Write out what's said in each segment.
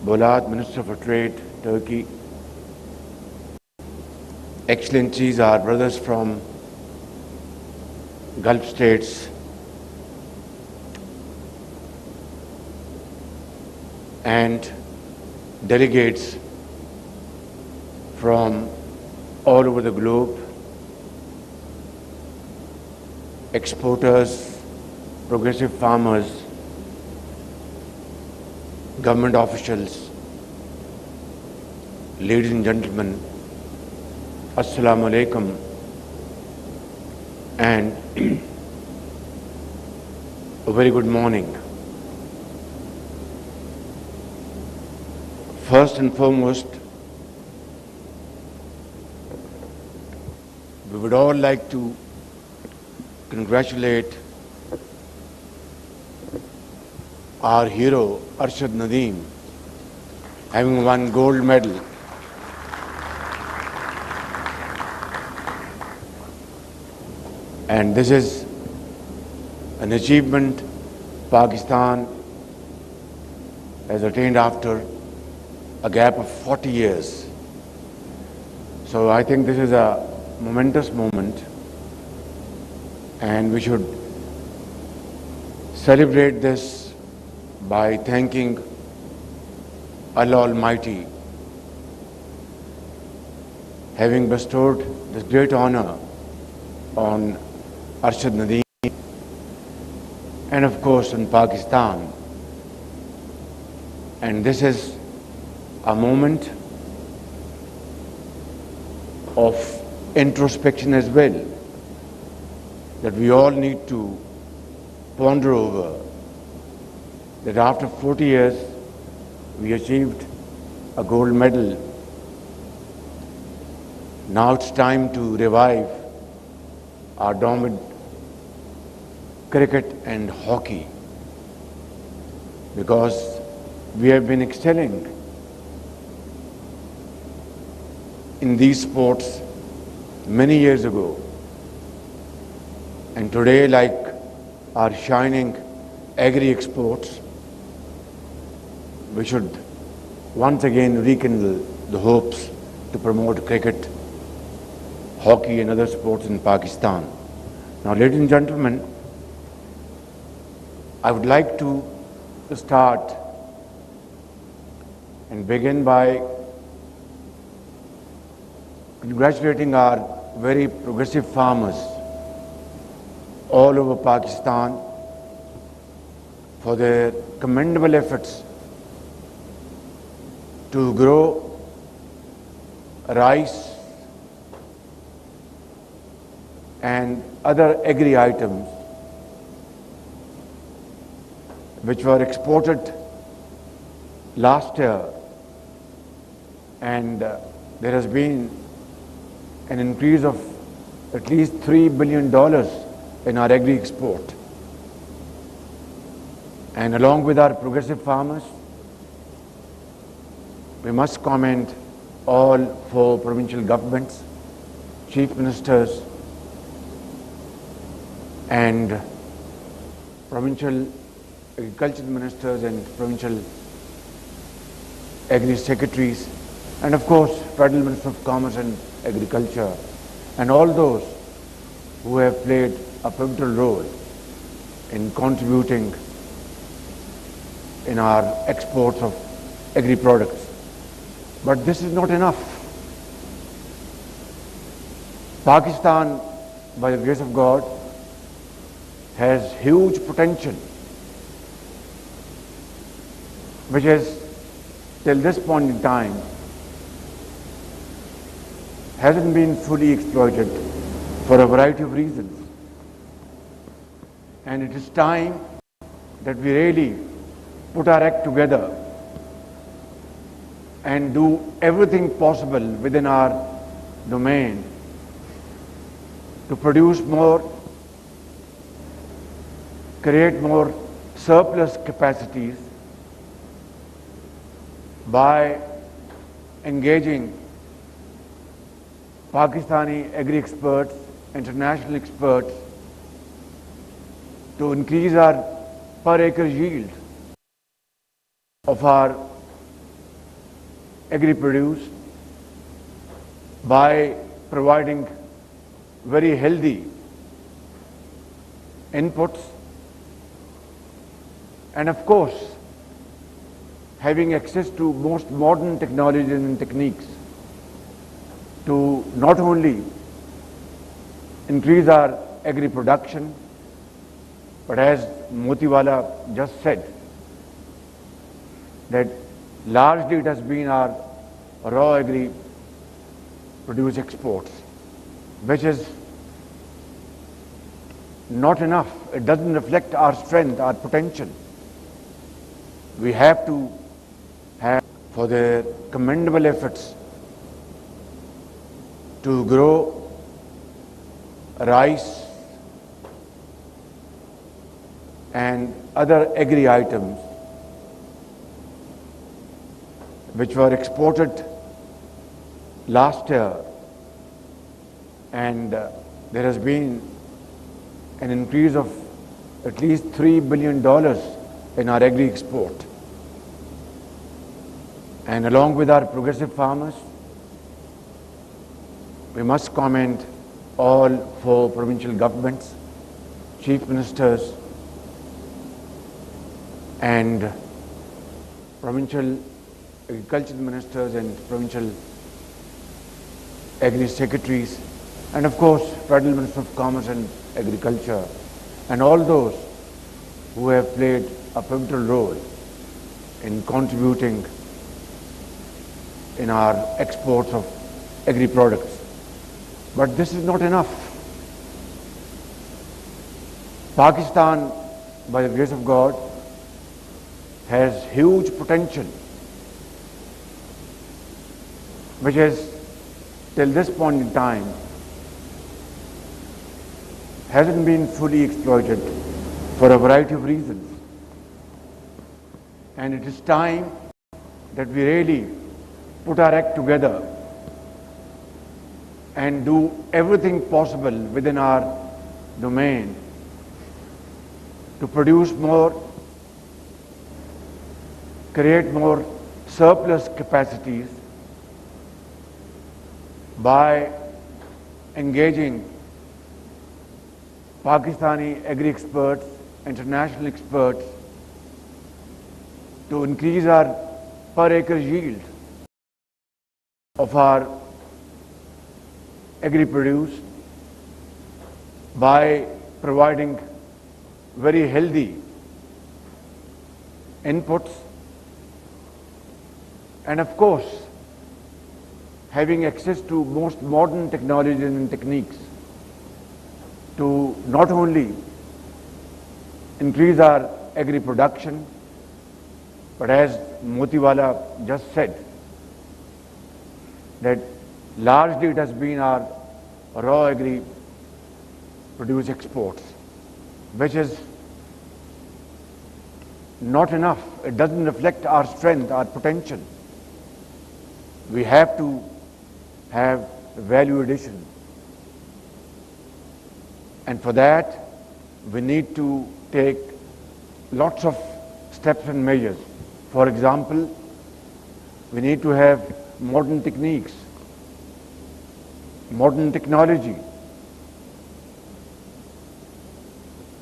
Bolat, Minister for Trade, Turkey, Excellencies, our brothers from Gulf states, and delegates from all over the globe, exporters, progressive farmers, government officials, ladies and gentlemen, Assalamu alaikum, and a very good morning. First and foremost, we would all like to congratulate our hero Arshad Nadeem, having won gold medal and this is an achievement Pakistan has attained after a gap of 40 years. So I think this is a momentous moment and we should celebrate this by thanking Allah Almighty, having bestowed this great honor on Arshad Nadeem and of course in Pakistan. And this is a moment of introspection as well, that we all need to ponder over, that after 40 years we achieved a gold medal. Now it's time to revive our dormant cricket and hockey, because we have been excelling in these sports many years ago, and today, like our shining agri exports, we should once again rekindle the hopes to promote cricket, hockey and other sports in Pakistan. Now, ladies and gentlemen, I would like to start and begin by congratulating our very progressive farmers all over Pakistan for their commendable efforts to grow rice and other agri items which were exported last year, and there has been an increase of at least $3 billion in our agri export. And along with our progressive farmers, we must commend all four provincial governments, chief ministers and provincial agricultural ministers and provincial agri secretaries, and of course Federal Minister of Commerce and Agriculture, and all those who have played a pivotal role in contributing in our exports of agri products. But this is not enough. Pakistan, by the grace of God, has huge potential, which is till this point in time hasn't been fully exploited for a variety of reasons. And it is time that we really put our act together and do everything possible within our domain to produce more, create more surplus capacities by engaging Pakistani agri experts, international experts, to increase our per acre yield of our agri-produce by providing very healthy inputs and of course having access to most modern technologies and techniques to not only increase our agri-production, but as Motiwala just said, that largely it has been our raw agri-produce exports, which is not enough. It doesn't reflect our strength, our potential. We have to have for their commendable efforts to grow rice and other agri items which were exported last year, and there has been an increase of at least $3 billion in our agri export. And along with our progressive farmers, we must commend all four provincial governments, chief ministers and provincial agricultural ministers and provincial agri secretaries, and of course Federal Minister of Commerce and Agriculture, and all those who have played a pivotal role in contributing in our exports of agri products. But this is not enough. Pakistan, by the grace of God, has huge potential, which is till this point in time hasn't been fully exploited for a variety of reasons. And it is time that we really put our act together and do everything possible within our domain to produce more, create more surplus capacities by engaging Pakistani agri-experts, international experts, to increase our per acre yield of our agri-produce by providing very healthy inputs and of course having access to most modern technologies and techniques to not only increase our agri-production, but as Motiwala just said, that largely it has been our raw agri-produce exports, which is not enough. It doesn't reflect our strength, our potential. We have to have value addition. And for that, we need to take lots of steps and measures. For example, we need to have modern techniques, modern technology,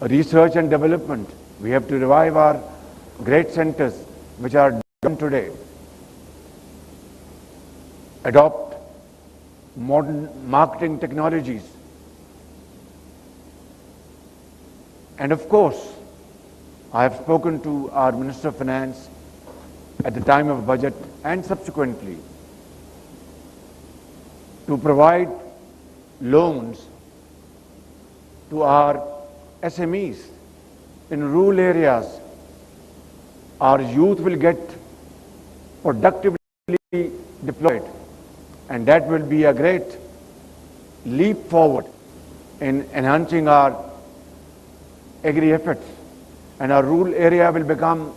research and development. We have to revive our great centers which are done today. Adopt modern marketing technologies. And of course, I have spoken to our Minister of Finance at the time of budget and subsequently to provide loans to our SMEs in rural areas. Our youth will get productively deployed, and that will be a great leap forward in enhancing our agri efforts, and our rural area will become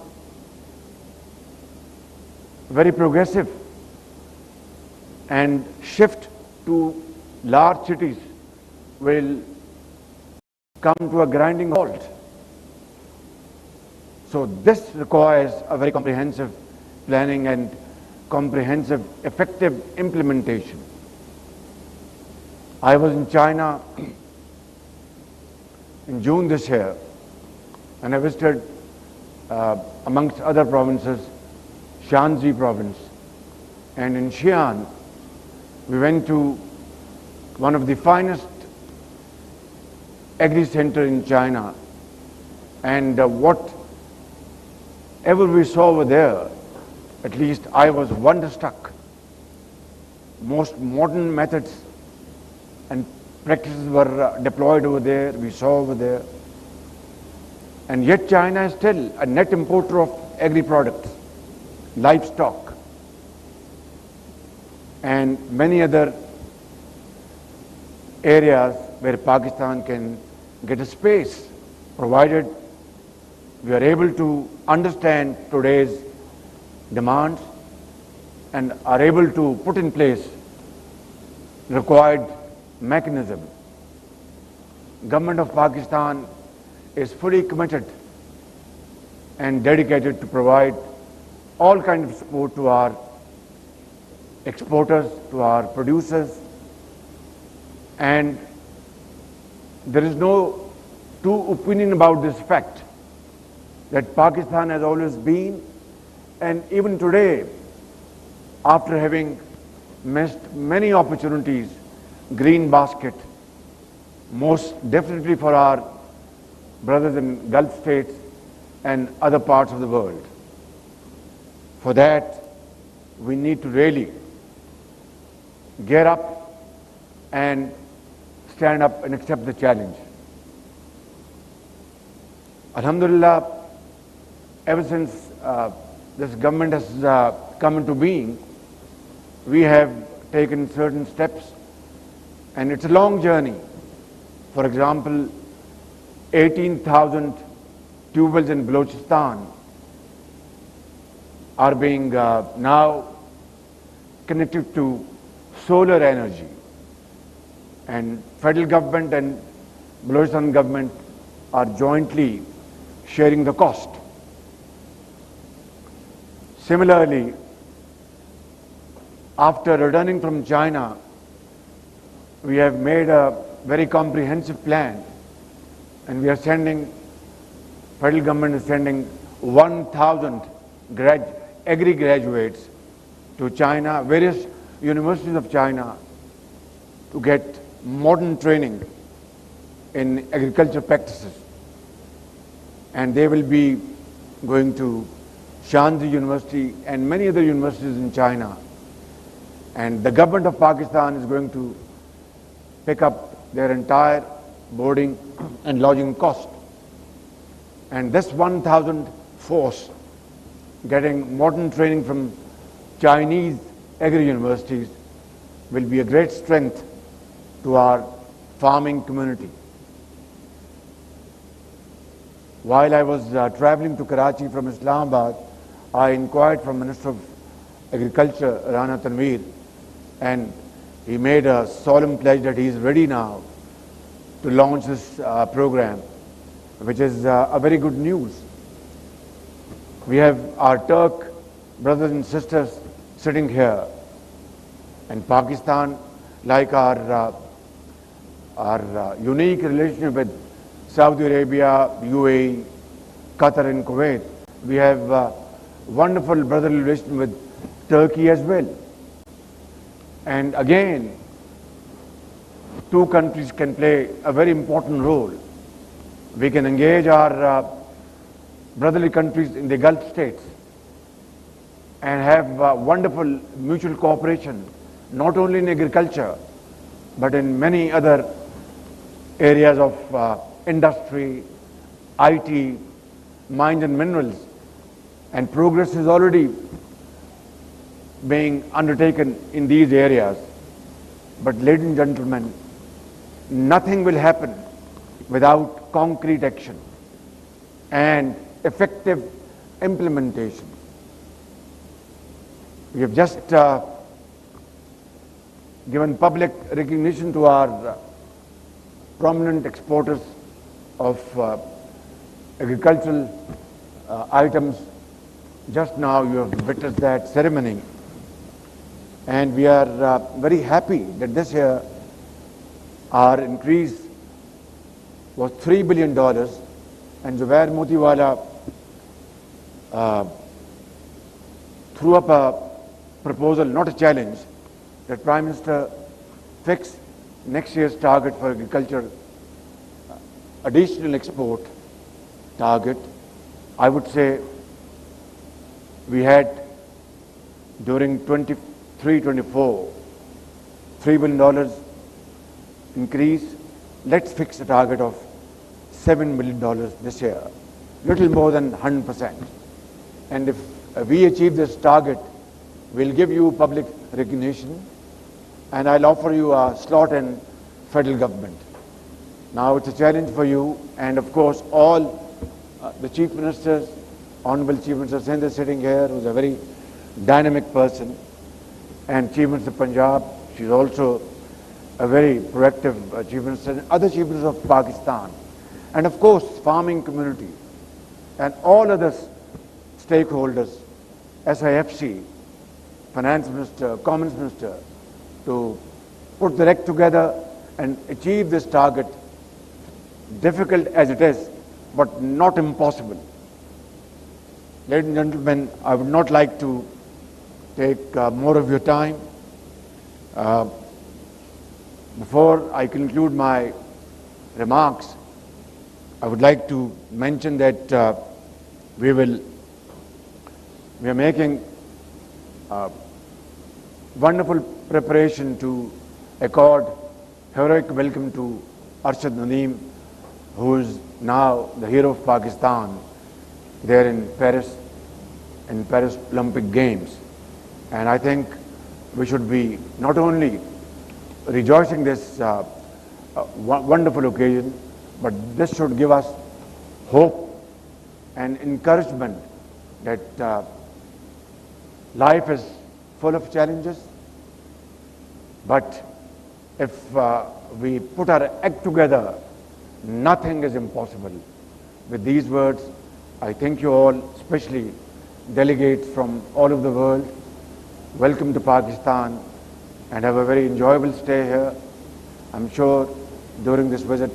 very progressive and shift to large cities will come to a grinding halt. So this requires a very comprehensive planning and comprehensive, effective implementation. I was in China in June this year, and I visited, amongst other provinces, Shanxi province. And in Xi'an, we went to one of the finest agri-center in China. And whatever we saw over there, at least I was wonderstruck. Most modern methods and practices were deployed over there, we saw over there. And yet China is still a net importer of agri-products, livestock, and many other areas where Pakistan can get a space, provided we are able to understand today's demands and are able to put in place required mechanism. Government of Pakistan is fully committed and dedicated to provide all kinds of support to our exporters, to our producers, and there is no two opinion about this fact that Pakistan has always been, and even today, after having missed many opportunities, green basket, most definitely for our brothers in Gulf states and other parts of the world. For that, we need to really gear up and stand up and accept the challenge. Alhamdulillah, ever since this government has come into being, we have taken certain steps, and it's a long journey. For example, 18,000 tubewells in Balochistan are being now connected to solar energy, and federal government and Balochistan government are jointly sharing the cost. Similarly, after returning from China, we have made a very comprehensive plan, and we are sending, federal government is sending 1,000 agri graduates to China, various universities of China, to get modern training in agriculture practices. And they will be going to Shanxi University and many other universities in China. And the government of Pakistan is going to pick up their entire boarding and lodging cost. And this 1,000 force getting modern training from Chinese agri-universities will be a great strength to our farming community. While I was traveling to Karachi from Islamabad, I inquired from Minister of Agriculture, Rana Tanveer, and he made a solemn pledge that he is ready now to launch this program, which is a very good news. We have our Turk brothers and sisters sitting here, and Pakistan, like our unique relationship with Saudi Arabia, UAE, Qatar and Kuwait, we have wonderful brotherly relation with Turkey as well. And again, two countries can play a very important role. We can engage our brotherly countries in the Gulf states and have wonderful mutual cooperation, not only in agriculture, but in many other areas of industry, IT, mines and minerals. And progress is already being undertaken in these areas. But ladies and gentlemen, nothing will happen without concrete action and effective implementation. We have just given public recognition to our prominent exporters of agricultural items. Just now you have witnessed that ceremony. And we are very happy that this year our increase was $3 billion, and Zubair Motiwala threw up a proposal, not a challenge, that Prime Minister fix next year's target for agriculture, additional export target. I would say we had during 23-24 $3 billion increase. Let's fix a target of $7 billion this year, little more than 100%. And if we achieve this target, we'll give you public recognition, and I'll offer you a slot in federal government. Now it's a challenge for you, and of course all the chief ministers, Honorable Chief Minister Sindh is sitting here, who's a very dynamic person, and Chief Minister of Punjab, she's also a very proactive Chief Minister, and other Chief Ministers of Pakistan, and of course farming community, and all other stakeholders, SIFC, Finance Minister, Commerce Minister, to put the act together and achieve this target, difficult as it is, but not impossible. Ladies and gentlemen, I would not like to take more of your time. Before I conclude my remarks, I would like to mention that we are making wonderful preparation to accord heroic welcome to Arshad Nadeem, who is now the hero of Pakistan there in Paris Olympic Games. And I think we should be not only rejoicing this wonderful occasion, but this should give us hope and encouragement that life is full of challenges, but if we put our act together, nothing is impossible. With these words, I thank you all, especially delegates from all over the world. Welcome to Pakistan, and have a very enjoyable stay here. I'm sure during this visit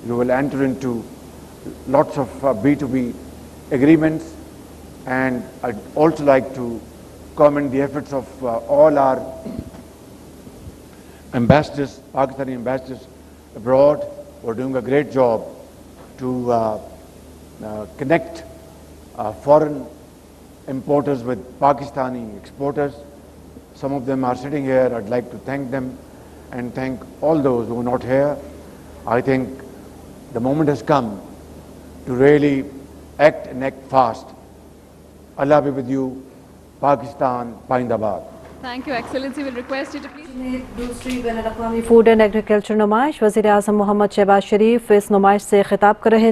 you will enter into lots of B2B agreements, and I'd also like to commend the efforts of all our ambassadors, Pakistani ambassadors abroad, who are doing a great job to connect foreign importers with Pakistani exporters. Some of them are sitting here. I'd like to thank them and thank all those who are not here. I think the moment has come to really act and act fast. Allah be with you. Pakistan, Paindabad. Thank you, Excellency. We'll request you to please. दूसरी बैनुल-अक़वामी food and agriculture नुमाइश वज़ीर-ए-आज़म मोहम्मद शहबाज शरीफ इस नुमाइश से खिताब कर रहे थे।